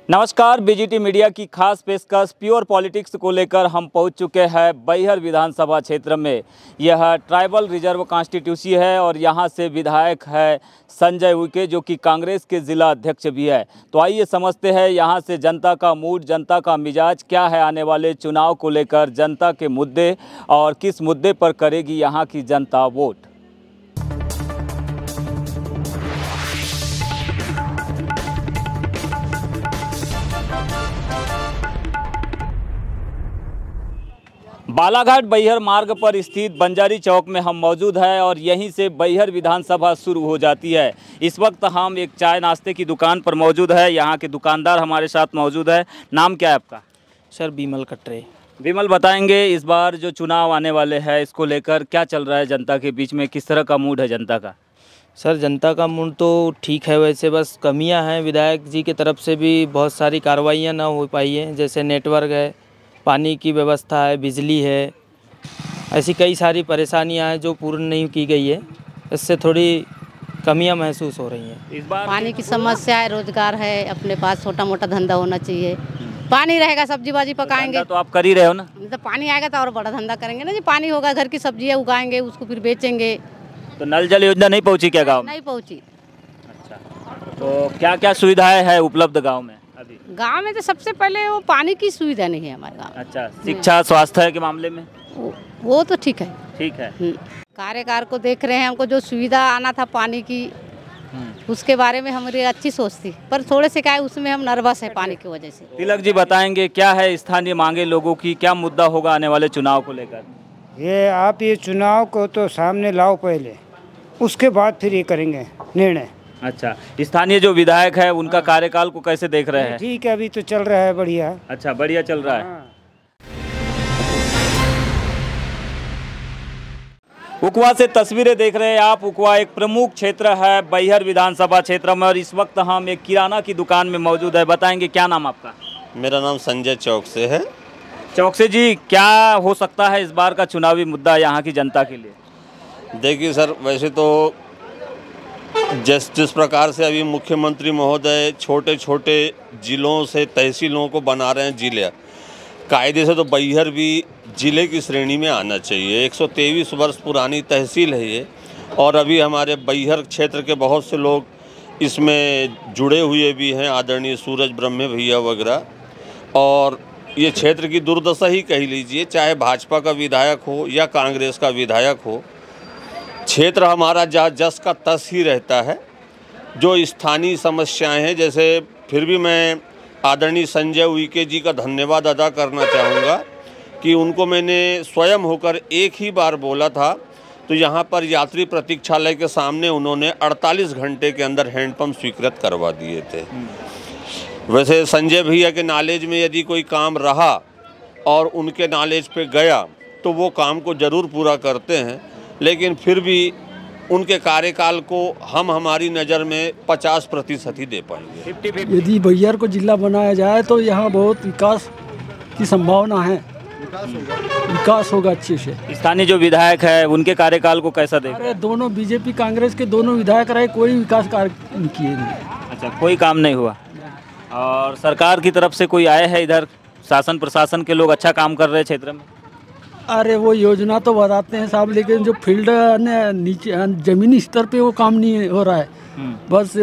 नमस्कार, BGT media की खास पेशकश प्योर पॉलिटिक्स को लेकर हम पहुंच चुके हैं बैहर विधानसभा क्षेत्र में। यह ट्राइबल रिजर्व कॉन्स्टिट्यूंसी है और यहां से विधायक है संजय उइके, जो कि कांग्रेस के जिला अध्यक्ष भी है। तो आइए समझते हैं यहां से जनता का मूड, जनता का मिजाज क्या है आने वाले चुनाव को लेकर, जनता के मुद्दे और किस मुद्दे पर करेगी यहां की जनता वोट। बालाघाट बैहर मार्ग पर स्थित बंजारी चौक में हम मौजूद हैं और यहीं से बैहर विधानसभा शुरू हो जाती है। इस वक्त हम एक चाय नाश्ते की दुकान पर मौजूद है। यहाँ के दुकानदार हमारे साथ मौजूद है। नाम क्या है आपका? सर बिमल कटरे। विमल, बताएंगे इस बार जो चुनाव आने वाले हैं इसको लेकर क्या चल रहा है जनता के बीच में, किस तरह का मूड है जनता का? सर जनता का मूड तो ठीक है, वैसे बस कमियां हैं। विधायक जी की तरफ से भी बहुत सारी कार्रवाइयां ना हो पाई हैं, जैसे नेटवर्क है, पानी की व्यवस्था है, बिजली है, ऐसी कई सारी परेशानियां हैं जो पूर्ण नहीं की गई है। इससे थोड़ी कमियां महसूस हो रही हैं। इस बार पानी की समस्या है, रोजगार है, अपने पास छोटा मोटा धंधा होना चाहिए। पानी रहेगा सब्जी बाजी पकाएंगे तो आप कर ही रहे हो ना। तो पानी आएगा तो और बड़ा धंधा करेंगे ना जी। पानी होगा, घर की सब्जियां उगाएंगे, उसको फिर बेचेंगे। तो नल जल योजना नहीं पहुंची क्या गाँव में? नहीं पहुंची। अच्छा, तो क्या क्या सुविधाएं है उपलब्ध गाँव में अभी? गांव में तो सबसे पहले वो पानी की सुविधा नहीं है हमारे गाँव। अच्छा, शिक्षा स्वास्थ्य के मामले में वो तो ठीक है। ठीक है। कार्यकार को देख रहे हैं, हमको जो सुविधा आना था पानी की उसके बारे में हमारी अच्छी सोच थी, पर थोड़े से क्या है उसमें हम नर्वस है पानी की वजह से। तिलक जी, बताएंगे क्या है स्थानीय मांगे लोगों की, क्या मुद्दा होगा आने वाले चुनाव को लेकर? ये चुनाव को तो सामने लाओ पहले, उसके बाद फिर ये करेंगे निर्णय। अच्छा, स्थानीय जो विधायक है उनका कार्यकाल को कैसे देख रहे हैं? ठीक है, अभी तो चल रहा है बढ़िया। अच्छा, बढ़िया चल रहा है। उकवा से तस्वीरें देख रहे हैं आप। उकवा एक प्रमुख क्षेत्र है बैहर विधानसभा क्षेत्र में और इस वक्त हम एक किराना की दुकान में मौजूद है। बताएंगे क्या नाम आपका? मेरा नाम संजय चौक से है। चौक से जी, क्या हो सकता है इस बार का चुनावी मुद्दा यहाँ की जनता के लिए? देखिए सर, वैसे तो जिस प्रकार से अभी मुख्यमंत्री महोदय छोटे छोटे जिलों से तहसीलों को बना रहे हैं जिले, कायदे से तो बैहर भी जिले की श्रेणी में आना चाहिए। 123 वर्ष पुरानी तहसील है ये, और अभी हमारे बैहर क्षेत्र के बहुत से लोग इसमें जुड़े हुए भी हैं, आदरणीय सूरज ब्रह्मे भैया वगैरह। और ये क्षेत्र की दुर्दशा ही कह लीजिए, चाहे भाजपा का विधायक हो या कांग्रेस का विधायक हो, क्षेत्र हमारा जस का तस ही रहता है। जो स्थानीय समस्याएं हैं, जैसे फिर भी मैं आदरणीय संजय उइके जी का धन्यवाद अदा करना चाहूँगा कि उनको मैंने स्वयं होकर एक ही बार बोला था, तो यहाँ पर यात्री प्रतीक्षालय के सामने उन्होंने 48 घंटे के अंदर हैंडपम्प स्वीकृत करवा दिए थे। वैसे संजय भैया के नॉलेज में यदि कोई काम रहा और उनके नॉलेज पे गया तो वो काम को ज़रूर पूरा करते हैं, लेकिन फिर भी उनके कार्यकाल को हम हमारी नज़र में 50% ही दे पाएंगे। यदि बैहर को जिला बनाया जाए तो यहाँ बहुत विकास की संभावना है, विकास होगा अच्छे से। स्थानीय जो विधायक है उनके कार्यकाल को कैसा देख? अरे दोनों बीजेपी कांग्रेस के दोनों विधायक रहे, कोई विकास कार्य नहीं किए। अच्छा, कोई काम नहीं हुआ। और सरकार की तरफ से कोई आए हैं इधर? शासन प्रशासन के लोग अच्छा काम कर रहे हैं क्षेत्र में? अरे वो योजना तो बताते हैं साहब, लेकिन जो फील्ड नीचे जमीनी स्तर पे वो काम नहीं हो रहा है। बस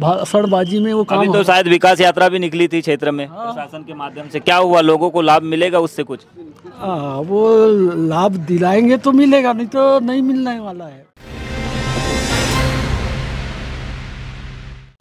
भाषणबाजी में वो काम। अभी तो शायद विकास यात्रा भी निकली थी क्षेत्र में प्रशासन के माध्यम से, क्या हुआ? लोगों को लाभ मिलेगा उससे कुछ? वो लाभ दिलाएंगे तो मिलेगा, नहीं तो नहीं मिलने वाला है।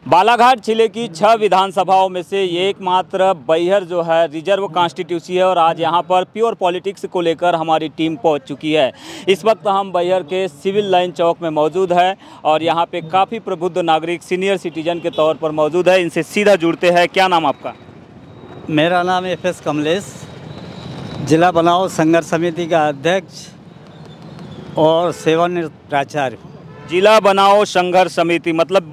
बालाघाट जिले की 6 विधानसभाओं में से एकमात्र बैहर जो है रिजर्व कॉन्स्टिट्यूंसी है और आज यहां पर प्योर पॉलिटिक्स को लेकर हमारी टीम पहुंच चुकी है। इस वक्त हम बैहर के सिविल लाइन चौक में मौजूद है और यहां पे काफ़ी प्रबुद्ध नागरिक सीनियर सिटीजन के तौर पर मौजूद है। इनसे सीधा जुड़ते हैं। क्या नाम आपका? मेरा नाम FS कमलेश, जिला बनाओ संघर्ष समिति का अध्यक्ष और सेवानिवृत्त प्राचार्य। जिला बनाओ संघर्ष समिति मतलब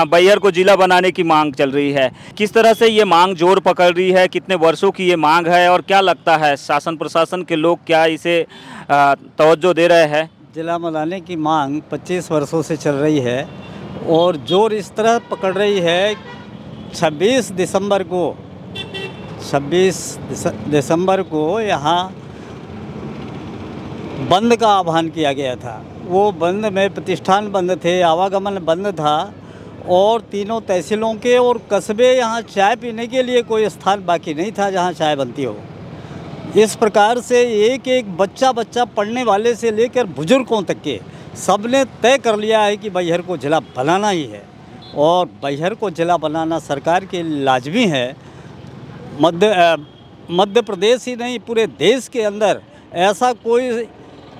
बैहर को जिला बनाने की मांग चल रही है। किस तरह से ये मांग जोर पकड़ रही है? कितने वर्षों की ये मांग है और क्या लगता है शासन प्रशासन के लोग क्या इसे तवज्जो दे रहे हैं? जिला बनाने की मांग 25 वर्षों से चल रही है और जोर इस तरह पकड़ रही है 26 दिसंबर को यहाँ बंद का आह्वान किया गया था। वो बंद में प्रतिष्ठान बंद थे, आवागमन बंद था और तीनों तहसीलों के और कस्बे यहाँ चाय पीने के लिए कोई स्थान बाकी नहीं था जहाँ चाय बनती हो। इस प्रकार से एक एक बच्चा पढ़ने वाले से लेकर बुजुर्गों तक के सबने तय कर लिया है कि बैहर को ज़िला बनाना ही है और बैहर को ज़िला बनाना सरकार के लिए लाजमी है। मध्य प्रदेश ही नहीं, पूरे देश के अंदर ऐसा कोई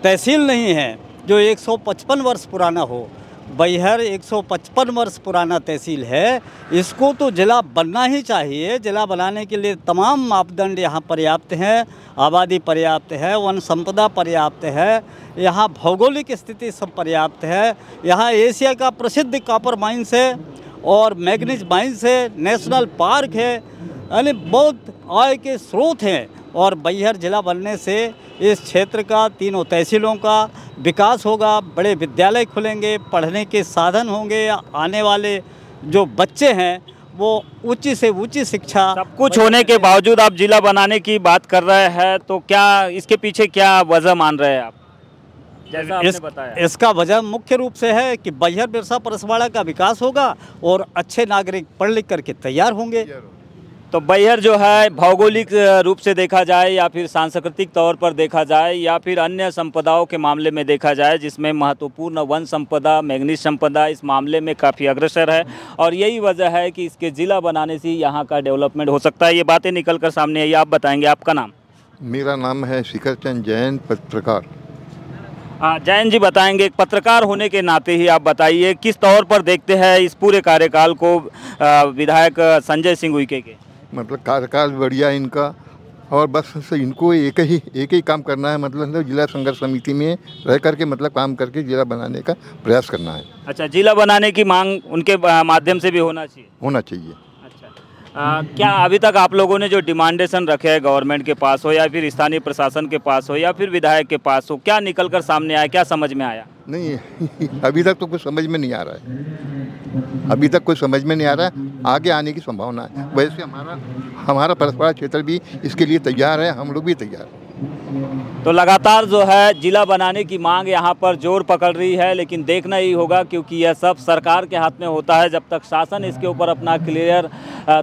तहसील नहीं है जो 155 वर्ष पुराना हो। बैहर 155 वर्ष पुराना तहसील है, इसको तो ज़िला बनना ही चाहिए। ज़िला बनाने के लिए तमाम मापदंड यहाँ पर्याप्त हैं, आबादी पर्याप्त है, वन संपदा पर्याप्त है, यहाँ भौगोलिक स्थिति सब पर्याप्त है। यहाँ एशिया का प्रसिद्ध कॉपर माइंस है और मैग्नीज माइंस है, नेशनल पार्क है, यानी बहुत आय के स्रोत हैं। और बैहर ज़िला बनने से इस क्षेत्र का, तीनों तहसीलों का विकास होगा, बड़े विद्यालय खुलेंगे, पढ़ने के साधन होंगे, आने वाले जो बच्चे हैं वो ऊंची से ऊंची शिक्षा। सब कुछ होने के बावजूद आप जिला बनाने की बात कर रहे हैं, तो क्या इसके पीछे क्या वजह मान रहे हैं आप? जैसा आपने बताया, इसका वजह मुख्य रूप से है कि बैहर बिरसा परसवाड़ा का विकास होगा और अच्छे नागरिक पढ़ लिख करके तैयार होंगे। तो बैहर जो है भौगोलिक रूप से देखा जाए या फिर सांस्कृतिक तौर पर देखा जाए या फिर अन्य संपदाओं के मामले में देखा जाए, जिसमें महत्वपूर्ण वन संपदा, मैग्नीज संपदा इस मामले में काफ़ी अग्रसर है और यही वजह है कि इसके ज़िला बनाने से यहाँ का डेवलपमेंट हो सकता है। ये बातें निकल कर सामने आई। आप बताएंगे, आपका नाम? मेरा नाम है शिखर चंद जैन, पत्रकार। जैन जी बताएंगे, एक पत्रकार होने के नाते ही आप बताइए किस तौर पर देखते हैं इस पूरे कार्यकाल को विधायक संजय सिंह उइके के? मतलब कार्यकाल बढ़िया इनका और बस इनको एक ही काम करना है, मतलब जिला संघर्ष समिति में रह करके मतलब काम करके जिला बनाने का प्रयास करना है। अच्छा, जिला बनाने की मांग उनके माध्यम से भी होना चाहिए? होना चाहिए। अच्छा, क्या अभी तक आप लोगों ने जो डिमांडेशन रखे हैं गवर्नमेंट के पास हो या फिर स्थानीय प्रशासन के पास हो या फिर विधायक के पास हो, क्या निकल कर सामने आया, क्या समझ में आया? नहीं अभी तक तो कुछ समझ में नहीं आ रहा है, अभी तक कुछ समझ में नहीं आ रहा है। आगे आने की संभावना है। वैसे हमारा परसवाड़ा क्षेत्र भी इसके लिए तैयार है, हम लोग भी तैयार हैं। तो लगातार जो है जिला बनाने की मांग यहाँ पर जोर पकड़ रही है, लेकिन देखना ही होगा क्योंकि यह सब सरकार के हाथ में होता है। जब तक शासन इसके ऊपर अपना क्लियर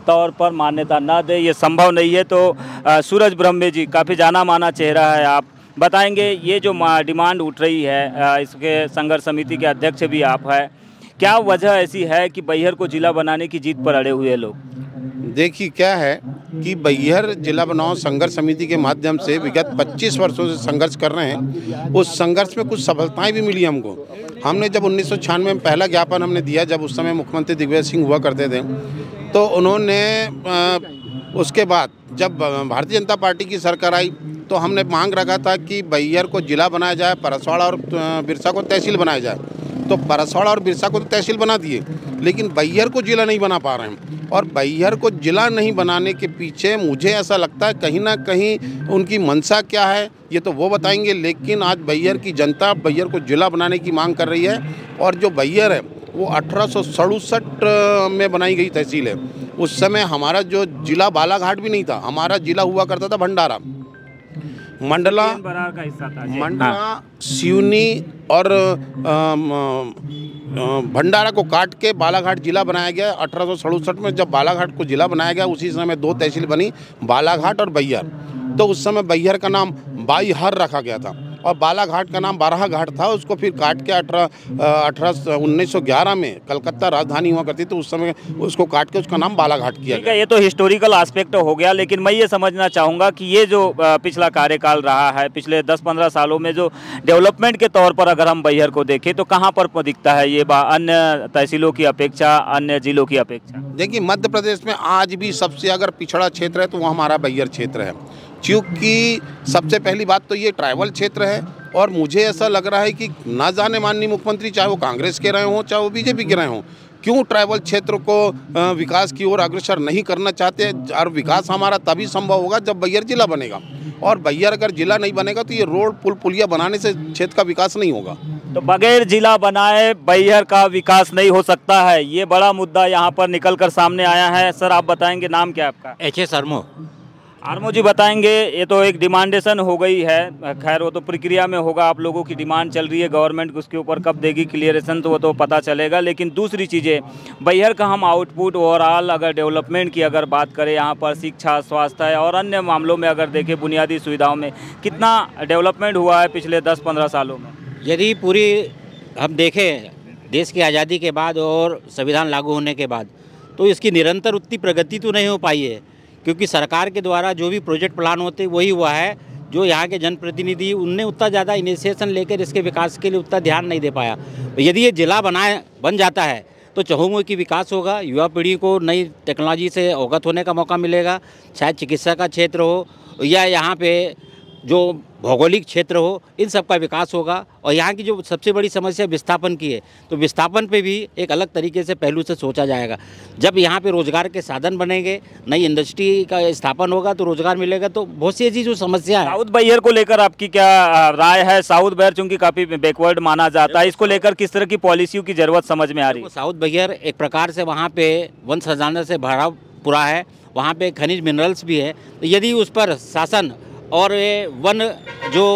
तौर पर मान्यता न दे, ये संभव नहीं है। तो सूरज ब्रह्मे जी, काफ़ी जाना माना चेहरा है, आप बताएंगे ये जो डिमांड उठ रही है, इसके संघर्ष समिति के अध्यक्ष भी आप हैं, क्या वजह ऐसी है कि बैहर को जिला बनाने की जीत पर अड़े हुए लोग? देखिए क्या है कि बैहर जिला बनाओ संघर्ष समिति के माध्यम से विगत 25 वर्षों से संघर्ष कर रहे हैं। उस संघर्ष में कुछ सफलताएं भी मिली हमको। हमने जब 1996 में पहला ज्ञापन हमने दिया, जब उस समय मुख्यमंत्री दिग्विजय सिंह हुआ करते थे, तो उन्होंने उसके बाद जब भारतीय जनता पार्टी की सरकार आई तो हमने मांग रखा था कि बैहर को जिला बनाया जाए, परसवाड़ा और बिरसा को तहसील बनाया जाए। तो परसवाड़ा और बिरसा को तो तहसील बना दिए, लेकिन बैहर को जिला नहीं बना पा रहे हैं। और बैहर को जिला नहीं बनाने के पीछे मुझे ऐसा लगता है कहीं ना कहीं उनकी मंशा क्या है, ये तो वो बताएंगे। लेकिन आज बैहर की जनता बैहर को जिला बनाने की मांग कर रही है। और जो बैहर है वो 1867 में बनाई गई तहसील है। उस समय हमारा जो जिला बालाघाट भी नहीं था, हमारा जिला हुआ करता था भंडारा, मंडला का हिस्सा था, मंडला, सिवनी और भंडारा को काट के बालाघाट जिला बनाया गया। 1867 में जब बालाघाट को जिला बनाया गया, उसी समय 2 तहसील बनी, बालाघाट और बैहर। तो उस समय बैहर का नाम बाईहर रखा गया था और बालाघाट का नाम बाराघाट था। उसको फिर काट के 1911 में कलकत्ता राजधानी हुआ करती, तो उस समय उसको काट के उसका नाम बालाघाट किया गया। ये तो हिस्टोरिकल एस्पेक्ट हो गया, लेकिन मैं ये समझना चाहूँगा कि ये जो पिछला कार्यकाल रहा है, पिछले 10-15 सालों में जो डेवलपमेंट के तौर पर अगर हम बैहर को देखें तो कहाँ पर दिखता है ये अन्य तहसीलों की अपेक्षा, अन्य जिलों की अपेक्षा? देखिए, मध्य प्रदेश में आज भी सबसे अगर पिछड़ा क्षेत्र है तो वो हमारा बैहर क्षेत्र है। क्योंकि सबसे पहली बात तो ये ट्राइबल क्षेत्र है और मुझे ऐसा लग रहा है कि ना जाने माननीय मुख्यमंत्री, चाहे वो कांग्रेस के रहे हों चाहे वो बीजेपी के रहे हों, क्यों ट्राइबल क्षेत्र को विकास की ओर अग्रसर नहीं करना चाहते। और विकास हमारा तभी संभव होगा जब बैहर जिला बनेगा, और बैहर अगर जिला नहीं बनेगा तो ये रोड पुल पुलिया बनाने से क्षेत्र का विकास नहीं होगा। तो बगैर जिला बनाए बैहर का विकास नहीं हो सकता है, ये बड़ा मुद्दा यहाँ पर निकल कर सामने आया है। सर आप बताएंगे, नाम क्या है आपका? HS आर्मो। आर्मो जी बताएंगे, ये तो एक डिमांडेशन हो गई है, खैर वो तो प्रक्रिया में होगा, आप लोगों की डिमांड चल रही है, गवर्नमेंट उसके ऊपर कब देगी क्लियरेशन तो वो तो पता चलेगा। लेकिन दूसरी चीज़ें, बैहर का हम आउटपुट ओवरऑल अगर डेवलपमेंट की अगर बात करें, यहाँ पर शिक्षा, स्वास्थ्य और अन्य मामलों में अगर देखें, बुनियादी सुविधाओं में कितना डेवलपमेंट हुआ है पिछले 10-15 सालों में? यदि पूरी हम देखें देश की आज़ादी के बाद और संविधान लागू होने के बाद, तो इसकी निरंतर उतनी प्रगति तो नहीं हो पाई है, क्योंकि सरकार के द्वारा जो भी प्रोजेक्ट प्लान होते वही हुआ है। जो यहाँ के जनप्रतिनिधि उनने उतना ज़्यादा इनिशिएशन लेकर इसके विकास के लिए उतना ध्यान नहीं दे पाया। यदि ये जिला बन जाता है तो चहुमुखी विकास होगा, युवा पीढ़ी को नई टेक्नोलॉजी से अवगत होने का मौका मिलेगा, चाहे चिकित्सा का क्षेत्र हो या यहाँ पे जो भौगोलिक क्षेत्र हो, इन सब का विकास होगा। और यहाँ की जो सबसे बड़ी समस्या विस्थापन की है, तो विस्थापन पे भी एक अलग तरीके से पहलू से सोचा जाएगा। जब यहाँ पे रोजगार के साधन बनेंगे, नई इंडस्ट्री का स्थापन होगा तो रोजगार मिलेगा। तो बहुत सी ऐसी जो समस्या है। साउथ बैहर को लेकर आपकी क्या राय है? साउथ बैहर चूंकि काफ़ी बैकवर्ड माना जाता है, इसको लेकर किस तरह की पॉलिसियों की जरूरत समझ में आ रही है? साउथ बैहर एक प्रकार से वहाँ पे वन खजाना से भरा पूरा है, वहाँ पे खनिज मिनरल्स भी है। तो यदि उस पर शासन और वन जो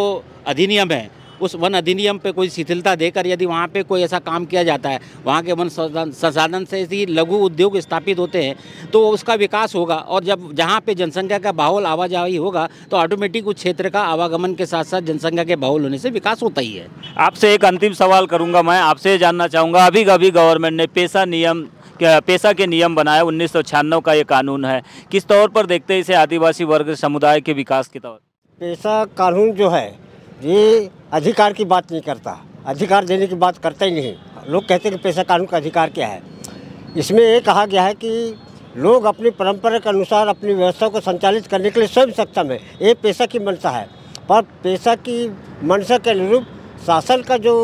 अधिनियम है, उस वन अधिनियम पे कोई शिथिलता देकर यदि वहाँ पे कोई ऐसा काम किया जाता है, वहाँ के वन संसाधन से यदि लघु उद्योग स्थापित होते हैं तो उसका विकास होगा। और जब जहाँ पे जनसंख्या का बाहुल आवाजाही होगा तो ऑटोमेटिक उस क्षेत्र का आवागमन के साथ साथ जनसंख्या के बाहुल होने से विकास होता ही है। आपसे एक अंतिम सवाल करूँगा, मैं आपसे जानना चाहूँगा, अभी कभी गवर्नमेंट ने पेशा के नियम बनाया, 1996 का ये कानून है, किस तौर पर देखते हैं इसे आदिवासी वर्ग समुदाय के विकास के तौर? पेशा कानून जो है ये अधिकार की बात नहीं करता, अधिकार देने की बात करता ही नहीं। लोग कहते हैं कि पेशा कानून का अधिकार क्या है। इसमें ये कहा गया है कि लोग अपनी परंपरा के अनुसार अपनी व्यवस्था को संचालित करने के लिए स्वयं सक्षम है, ये पेशा की मंशा है। पर पेशा की मंशा के अनुरूप शासन का जो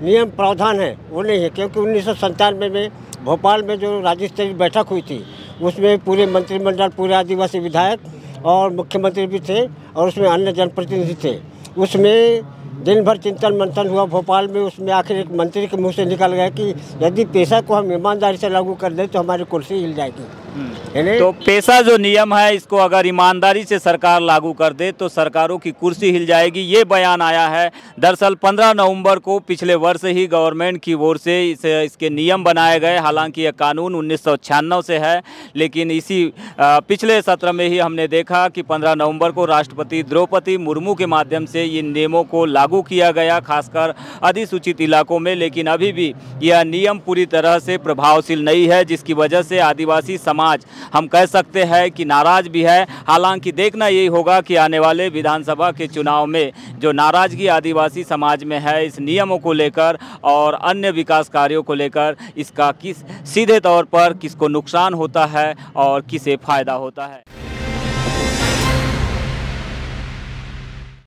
नियम प्रावधान है वो नहीं है, क्योंकि 1997 में भोपाल में जो राज्य स्तरीय बैठक हुई थी उसमें पूरे मंत्रिमंडल, पूरे आदिवासी विधायक और मुख्यमंत्री भी थे और उसमें अन्य जनप्रतिनिधि थे। उसमें दिन भर चिंतन मंथन हुआ भोपाल में। उसमें आखिर एक मंत्री के मुंह से निकल गया कि यदि पेशा को हम ईमानदारी से लागू कर दें तो हमारी कुर्सी हिल जाएगी। तो पेशा जो नियम है इसको अगर ईमानदारी से सरकार लागू कर दे तो सरकारों की कुर्सी हिल जाएगी, ये बयान आया है। दरअसल 15 नवंबर को पिछले वर्ष ही गवर्नमेंट की ओर से इसके नियम बनाए गए। हालांकि यह कानून 1996 से है, लेकिन इसी पिछले सत्र में ही हमने देखा कि 15 नवंबर को राष्ट्रपति द्रौपदी मुर्मू के माध्यम से इन नियमों को लागू किया गया, खासकर अधिसूचित इलाकों में। लेकिन अभी भी यह नियम पूरी तरह से प्रभावशील नहीं है, जिसकी वजह से आदिवासी समाज हम कह सकते हैं कि नाराज भी है। हालांकि देखना यही होगा कि आने वाले विधानसभा के चुनाव में जो नाराजगी आदिवासी समाज में है इस नियमों को लेकर और अन्य विकास कार्यों को लेकर, इसका किस सीधे तौर पर किसको नुकसान होता है और किसे फायदा होता है।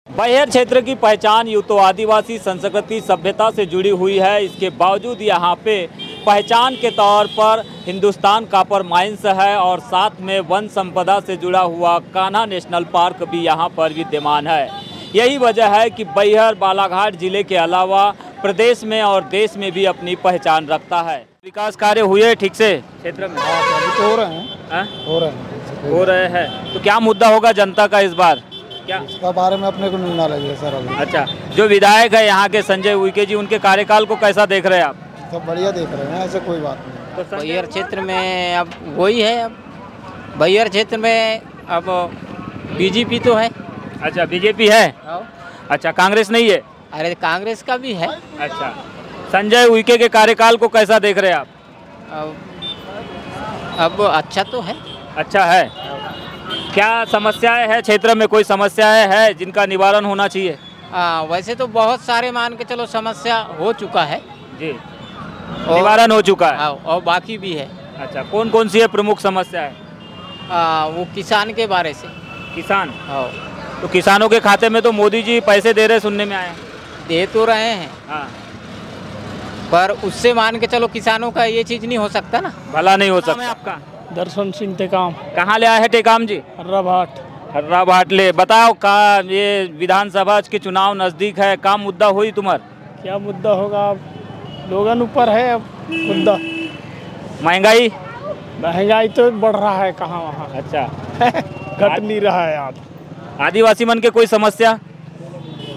बैहर क्षेत्र की पहचान यूँ तो आदिवासी संस्कृति सभ्यता से जुड़ी हुई है, इसके बावजूद यहाँ पे पहचान के तौर पर हिंदुस्तान कॉपर माइंस है और साथ में वन संपदा से जुड़ा हुआ कान्हा नेशनल पार्क भी यहाँ पर विद्यमान है। यही वजह है कि बैहर बालाघाट जिले के अलावा प्रदेश में और देश में भी अपनी पहचान रखता है। विकास कार्य हुए ठीक से क्षेत्र में? हो रहे हैं। तो क्या मुद्दा होगा जनता का इस बार? क्या इसका बारे में अपने को नहीं नॉलेज है सर अभी। अच्छा, जो विधायक है यहाँ के संजय उइके जी, उनके कार्यकाल को कैसा देख रहे हैं आप? सब बढ़िया देख रहे हैं, ऐसे कोई बात नहीं। तो बैहर क्षेत्र में अब वही है, अब बैहर क्षेत्र में अब बीजेपी तो है। अच्छा, बीजेपी है। अच्छा, कांग्रेस नहीं है? अरे कांग्रेस का भी है। अच्छा, संजय उइके के कार्यकाल को कैसा देख रहे हैं आप? अब अच्छा तो है। अच्छा है। क्या समस्याएं है क्षेत्र में? कोई समस्याएं है जिनका निवारण होना चाहिए? वैसे तो बहुत सारे मान के चलो समस्या हो चुका है जी, निवारण हो चुका है और बाकी भी है। अच्छा, कौन कौन सी है प्रमुख समस्या है? वो किसान के बारे से। किसान? तो किसानों के खाते में तो मोदी जी पैसे दे रहे, सुनने में आया। दे तो रहे हैं। हाँ, पर उससे मान के चलो किसानों का ये चीज़ नहीं हो सकता ना। भला नहीं हो सकता। आपका दर्शन सिंह टेकाम। कहाँ ले आए हैं टेकाम जी? हर्राभाट। हर्राभाट ले। बताओ का ये विधानसभा के चुनाव नजदीक है, का मुद्दा हुई तुम्हार? क्या मुद्दा होगा, लोगन ऊपर है अब मुद्दा। महंगाई? महंगाई तो बढ़ रहा है कहाँ वहाँ। अच्छा। घट नहीं रहा है यार। आदिवासी मन के कोई समस्या?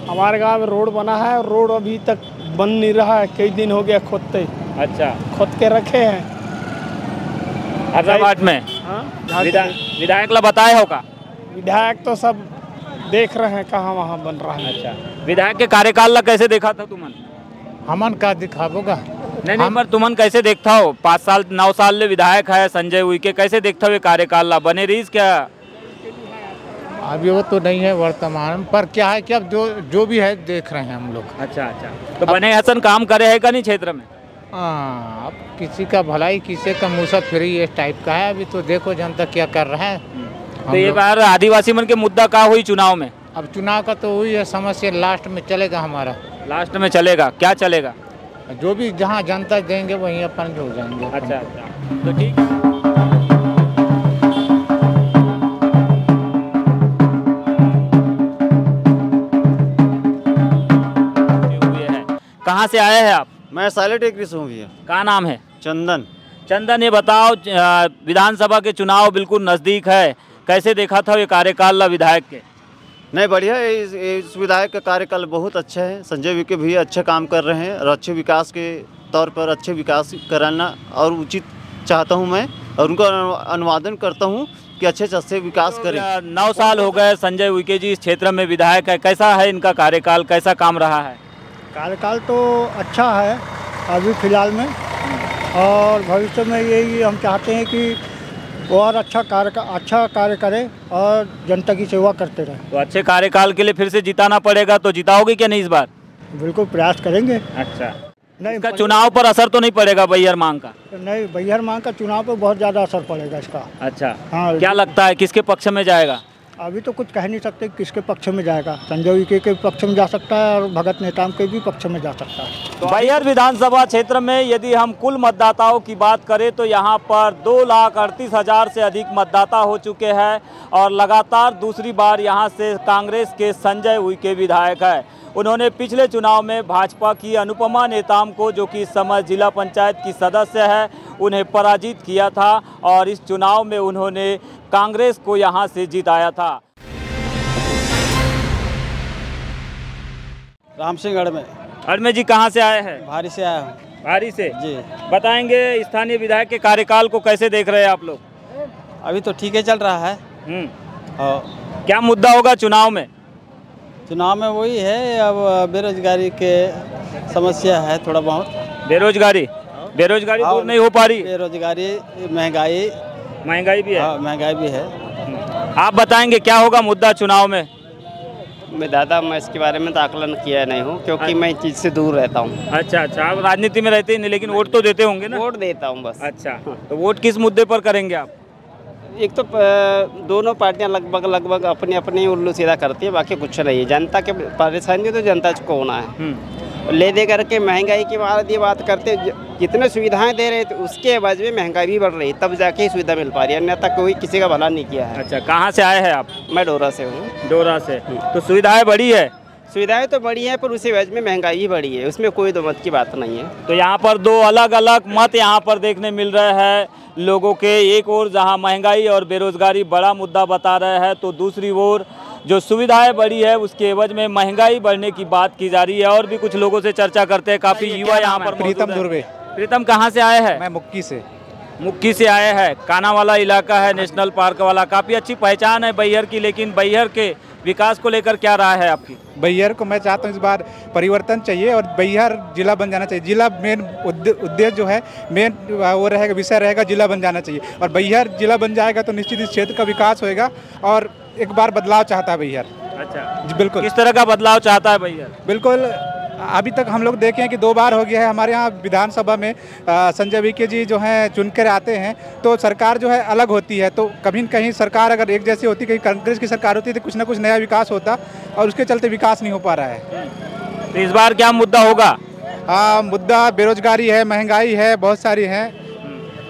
हमारे गांव में रोड बना है, रोड अभी तक बन नहीं रहा है, कई दिन हो गया खोदते। अच्छा। खोद के रखे हैं हर्राभाट में। हाँ, विधायक ला बताए हो का? विधायक तो सब देख रहे हैं कहाँ वहाँ बन रहा है। अच्छा। विधायक के कार्यकाल ला कैसे देखा था तुमन? हमन का दिखाबोगा? नहीं पर तुमन कैसे देखता हो? 5 साल 9 साल ले विधायक है संजय उइके, कैसे देखता हो कार्यकाल ला? बने रहीस क्या? अभी वो तो नहीं है वर्तमान पर, क्या है कि अब जो भी है देख रहे हैं हम लोग। अच्छा अच्छा। तो बने हसन काम करे है का नहीं क्षेत्र में? हाँ, अब किसी का भलाई किसी का मुसा फ्री इस टाइप का है। अभी तो देखो जनता क्या कर रहा है। तो ये बार आदिवासी मन के मुद्दा का हुई चुनाव में? अब चुनाव का तो हुई है, समस्या लास्ट में चलेगा हमारा। लास्ट में चलेगा? क्या चलेगा? जो भी जहाँ जनता देंगे वहीं अपन हो जाएंगे। अच्छा अच्छा। तो ठीक है। कहाँ से आए हैं आप? मैं साइलेंट एग्री से हूँ भैया। क्या नाम है? चंदन। चंदन, ये बताओ विधानसभा के चुनाव बिल्कुल नज़दीक है, कैसे देखा था ये कार्यकाल ला विधायक के? नहीं, बढ़िया है। इस विधायक का कार्यकाल बहुत अच्छा है। संजय विके भी अच्छे काम कर रहे हैं और अच्छे विकास के तौर पर अच्छे विकास कराना और उचित चाहता हूँ मैं, और उनका अनुवादन करता हूँ कि अच्छे से अच्छे विकास करें। 9 साल हो गए संजय उइके जी इस क्षेत्र में विधायक है, कैसा है इनका कार्यकाल, कैसा काम रहा है? कार्यकाल तो अच्छा है अभी फ़िलहाल में, और भविष्य में यही हम चाहते हैं कि वो और अच्छा कार्य करे और जनता की सेवा करते रहे। तो अच्छे कार्यकाल के लिए फिर से जिताना पड़ेगा, तो जिताओगे क्या नहीं इस बार? बिल्कुल प्रयास करेंगे। अच्छा। नहीं, इसका चुनाव पर असर तो नहीं पड़ेगा बैहर मांग का? नहीं, बैहर मांग का चुनाव पर बहुत ज़्यादा असर पड़ेगा इसका। अच्छा। हाँ। क्या लगता है किसके पक्ष में जाएगा? अभी तो कुछ कह नहीं सकते किसके पक्ष में जाएगा। संजय उइके के पक्ष में जा सकता है और भगत नेताम के भी पक्ष में जा सकता है। तो बैहर विधानसभा क्षेत्र में यदि हम कुल मतदाताओं की बात करें तो यहाँ पर 2,38,000 से अधिक मतदाता हो चुके हैं और लगातार दूसरी बार यहाँ से कांग्रेस के संजय उइके विधायक है। उन्होंने पिछले चुनाव में भाजपा की अनुपमा नेताम को, जो कि इस समय जिला पंचायत की सदस्य है, उन्हें पराजित किया था और इस चुनाव में उन्होंने कांग्रेस को यहाँ से जिताया था। राम सिंह अड़मे जी कहाँ से आए हैं? भारी से आया हूँ। भारी से जी। बताएंगे स्थानीय विधायक के कार्यकाल को कैसे देख रहे हैं आप लोग? अभी तो ठीक है चल रहा है। और क्या मुद्दा होगा चुनाव में? चुनाव में वही है, अब बेरोजगारी के समस्या है थोड़ा बहुत। बेरोजगारी दूर नहीं हो पा रही? बेरोजगारी, महंगाई भी है। हाँ, महंगाई भी है। आप बताएंगे क्या होगा मुद्दा चुनाव में? मैं इसके बारे में तो आकलन किया नहीं हूँ, क्योंकि मैं इस चीज़ से दूर रहता हूँ। अच्छा अच्छा। आप राजनीति में रहते हैं लेकिन वोट तो देते होंगे ना? वोट देता हूँ बस। अच्छा। तो वोट किस मुद्दे पर करेंगे आप? एक तो दोनों पार्टियां लगभग अपनी अपनी उल्लू सीधा करती है, बाकी कुछ नहीं है। जनता के परेशानी तो जनता को होना है। ले दे करके महंगाई की ये बात करते, जितने सुविधाएं दे रहे थे उसके एवज में महंगाई भी बढ़ रही, तब जाके ही सुविधा मिल पा रही है, अन्यथा कोई किसी का भला नहीं किया है। अच्छा, कहाँ से आए हैं आप? मैं डोरा से हूँ। डोरा से। तो सुविधाएं बढ़ी है? सुविधाएं तो बढ़ी है, पर उसी एवज में महंगाई भी बढ़ी है, उसमें कोई दो मत की बात नहीं है। तो यहाँ पर दो अलग अलग मत यहाँ पर देखने मिल रहे हैं लोगों के। एक ओर जहाँ महंगाई और बेरोजगारी बड़ा मुद्दा बता रहे हैं, तो दूसरी ओर जो सुविधाएं बढ़ी है उसके एवज में महंगाई बढ़ने की बात की जा रही है। और भी कुछ लोगों से चर्चा करते हैं, काफी युवा यहाँ पर। प्रीतम धुर्वे। प्रीतम कहाँ से आए हैं? मैं मुक्की से। मुक्की से आए हैं। काना वाला इलाका है, नेशनल पार्क वाला, काफी अच्छी पहचान है बैहर की। लेकिन बैहर के विकास को लेकर क्या राय है आपकी? बैहर को मैं चाहता हूँ इस बार परिवर्तन चाहिए और बैहर जिला बन जाना चाहिए। जिला मेन उद्देश्य जो है, मेन वो रहेगा, विषय रहेगा जिला बन जाना चाहिए। और बैहर जिला बन जाएगा तो निश्चित इस क्षेत्र का विकास होएगा और एक बार बदलाव चाहता है बैहर। अच्छा जी बिल्कुल। किस तरह का बदलाव चाहता है बैहर? बिल्कुल, अभी तक हम लोग देखे हैं कि 2 बार हो गया है हमारे यहाँ विधानसभा में संजय विके जी जो हैं चुनकर आते हैं, तो सरकार जो है अलग होती है। तो कभी न कहीं सरकार अगर एक जैसी होती, कहीं कांग्रेस की सरकार होती, तो कुछ ना कुछ नया विकास होता और उसके चलते विकास नहीं हो पा रहा है। तो इस बार क्या मुद्दा होगा? मुद्दा बेरोजगारी है, महंगाई है, बहुत सारी हैं।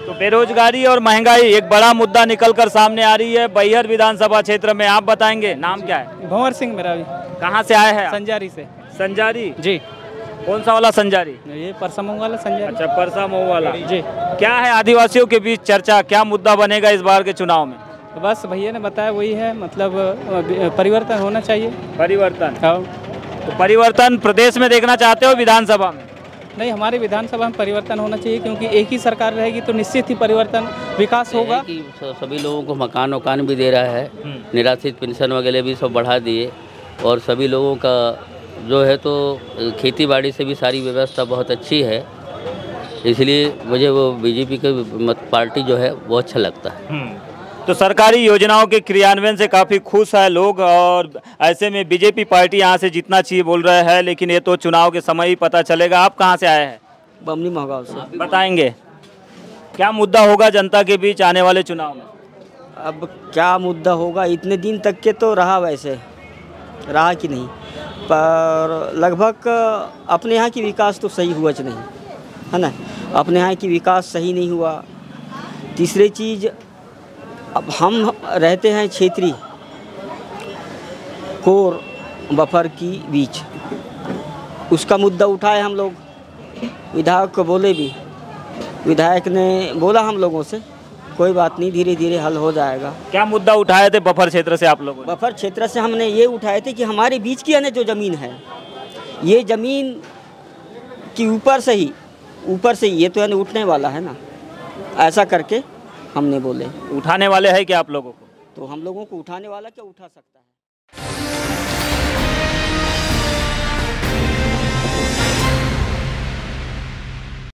तो बेरोजगारी और महंगाई एक बड़ा मुद्दा निकलकर सामने आ रही है बैहर विधानसभा क्षेत्र में। आप बताएंगे, नाम क्या है? भंवर सिंह मेरा भी। कहाँ से आए हैं? संजारी से। संजारी जी। कौन सा वाला संजारी? ये परसा मऊ वाला संजारी। अच्छा, परसा मऊ वाला जी। क्या है आदिवासियों के बीच चर्चा, क्या मुद्दा बनेगा इस बार के चुनाव में? तो बस भैया ने बताया वही है, मतलब परिवर्तन होना चाहिए। परिवर्तन? हाँ। तो परिवर्तन प्रदेश में देखना चाहते हो विधानसभा में? नहीं, हमारे विधानसभा में परिवर्तन होना चाहिए, क्योंकि एक ही सरकार रहेगी तो निश्चित ही परिवर्तन विकास होगा। कि सभी लोगों को मकान वकान भी दे रहा है, निराश्रित पेंशन वगैरह भी सब बढ़ा दिए, और सभी लोगों का जो है तो खेती बाड़ी से भी सारी व्यवस्था बहुत अच्छी है, इसलिए मुझे वो बीजेपी के पार्टी जो है वो अच्छा लगता है। तो सरकारी योजनाओं के क्रियान्वयन से काफ़ी खुश है लोग, और ऐसे में बीजेपी पार्टी यहाँ से जितना चाहिए बोल रहे हैं, लेकिन ये तो चुनाव के समय ही पता चलेगा। आप कहाँ से आए हैं? बमनी महगाँव से। बताएंगे क्या मुद्दा होगा जनता के बीच आने वाले चुनाव में? अब क्या मुद्दा होगा, इतने दिन तक के तो रहा, वैसे रहा कि नहीं, पर लगभग अपने यहाँ की विकास तो सही हुआ नहीं है ना, अपने यहाँ की विकास सही नहीं हुआ। तीसरी चीज़, अब हम रहते हैं क्षेत्रीय कोर बफर की बीच, उसका मुद्दा उठाए हम लोग, विधायक को बोले भी, विधायक ने बोला हम लोगों से कोई बात नहीं, धीरे धीरे हल हो जाएगा। क्या मुद्दा उठाए थे बफर क्षेत्र से आप लोगों ने? बफर क्षेत्र से हमने ये उठाए थे कि हमारे बीच की जो ज़मीन है, ये ज़मीन की ऊपर से ही ये तो यानी उठने वाला है ना, ऐसा करके हमने बोले। उठाने वाले हैं क्या आप लोगों को? तो हम लोगों को उठाने वाला क्या उठा सकता है।